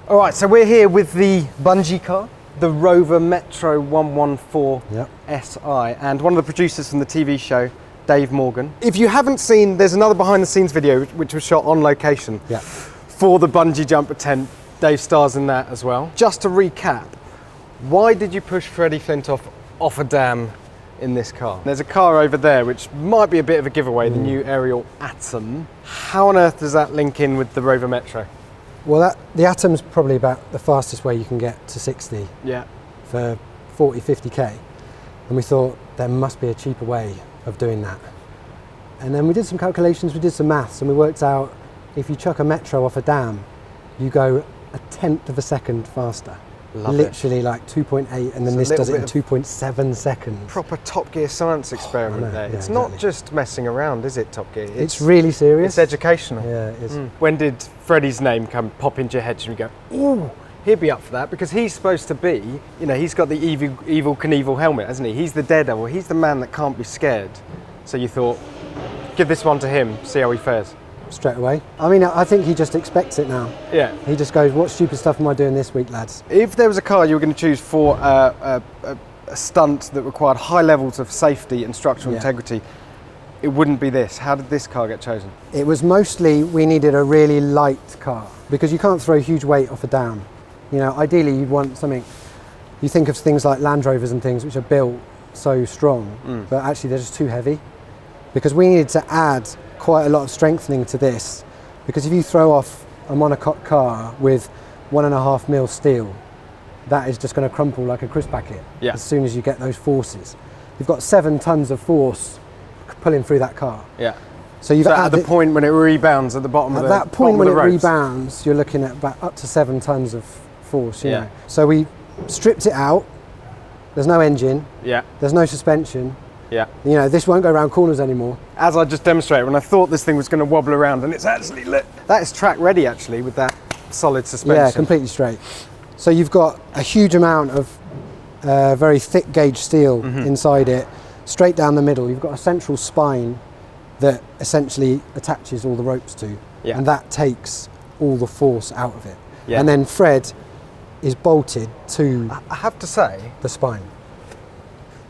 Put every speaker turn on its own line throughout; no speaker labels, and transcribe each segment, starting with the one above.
All right, so we're here with the Bungee car, the Rover Metro 114 SI, and one of the producers from the TV show, Dave Morgan. If you haven't seen, there's another behind the scenes video which was shot on location for the bungee jumper tent. Dave stars in that as well. Just to recap, why did you push Freddie Flintoff off a dam in this car? There's a car over there which might be a bit of a giveaway, the new Aerial Atom. How on earth does that link in with the Rover Metro?
Well, the Atom's probably about the fastest way you can get to 60 for 40, 50k. And we thought there must be a cheaper way of doing that. And then we did some calculations, we did some maths, and we worked out if you chuck a Metro off a dam, you go 1/10 of a second faster. Literally like 2.8, and then this does it in 2.7 seconds. Proper
Top Gear science experiment there. It's not just messing around, is it, Top Gear?
It's really serious.
It's educational.
Yeah, it is.
When did Freddie's name pop into your head and you go, ooh, he'd be up for that? Because he's supposed to be, you know, he's got the evil Knievel helmet, hasn't he? He's the daredevil, he's the man that can't be scared. So you thought, give this one to him, see how he fares.
Straight away. I mean, I think he just expects it now.
Yeah.
He just goes, what stupid stuff am I doing this week, lads?
If there was a car you were going to choose for a stunt that required high levels of safety and structural integrity, it wouldn't be this. How did this car get chosen?
It was mostly, we needed a really light car because you can't throw huge weight off a dam. You know, ideally you'd want something, you think of things like Land Rovers and things which are built so strong, but actually they're just too heavy. Because we needed to add quite a lot of strengthening to this, because if you throw off a monocoque car with 1.5 mil steel, that is just going to crumple like a crisp packet as soon as you get those forces. You've got 7 tons of force pulling through that car.
Yeah.
So you've
at the point when it rebounds at the bottom of the ropes.
At that point when it rebounds, you're looking at about up to 7 tons of force. You know. So we stripped it out. There's no engine.
Yeah.
There's no suspension.
Yeah.
You know, this won't go around corners anymore.
As I just demonstrated, when I thought this thing was going to wobble around, and it's actually lit. That is track ready, actually, with that solid suspension.
Yeah, completely straight. So you've got a huge amount of very thick gauge steel inside it, straight down the middle. You've got a central spine that essentially attaches all the ropes to, and that takes all the force out of it. Yeah. And then Fred is bolted to,
I have to say,
the spine.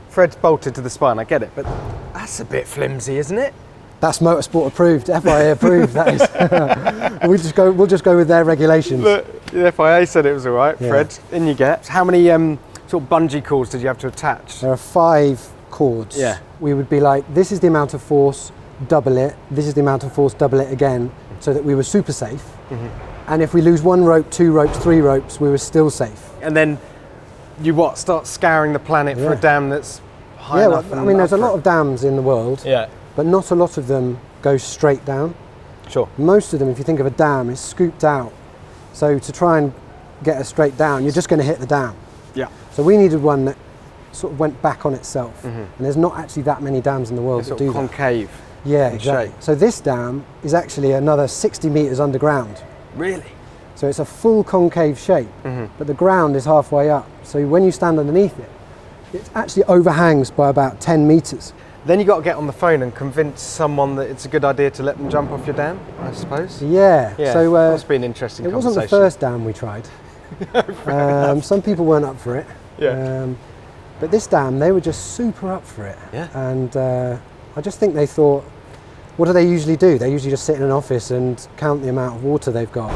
Fred's bolted to the spine, I get it, but that's a bit flimsy, isn't it?
That's motorsport approved, FIA approved, that is. We'll just go with their regulations.
Look, the FIA said it was all right, Fred, in you get. How many sort of bungee cords did you have to attach?
There are 5 cords. Yeah. We would be like, this is the amount of force, double it, this is the amount of force, double it again, so that we were super safe. And if we lose 1 rope, 2 ropes, 3 ropes, we were still safe.
And then you start scouring the planet for a dam that's high enough?
Well, I mean, there's a lot of dams in the world, but not a lot of them go straight down.
Sure.
Most of them, if you think of a dam, is scooped out. So to try and get a straight down, you're just going to hit the dam. Yeah. So we needed one that sort of went back on itself. And there's not actually that many dams in the world that do that.
Concave.
Yeah, exactly. Shape. So this dam is actually another 60 meters underground.
Really?
So it's a full concave shape, but the ground is halfway up. So when you stand underneath it, it actually overhangs by about 10 meters.
Then you got to get on the phone and convince someone that it's a good idea to let them jump off your dam, I suppose.
Yeah.
So must be an interesting conversation.
It wasn't the first dam we tried. Some people weren't up for it. Yeah. But this dam, they were just super up for it. Yeah. And I just think they thought, what do they usually do? They usually just sit in an office and count the amount of water they've got.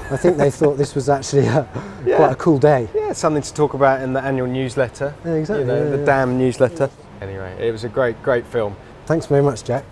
I think they thought this was actually quite a cool day.
Yeah, something to talk about in the annual newsletter.
Yeah, exactly.
You know, the dam newsletter. Anyway, it was a great film.
Thanks very much, Jack.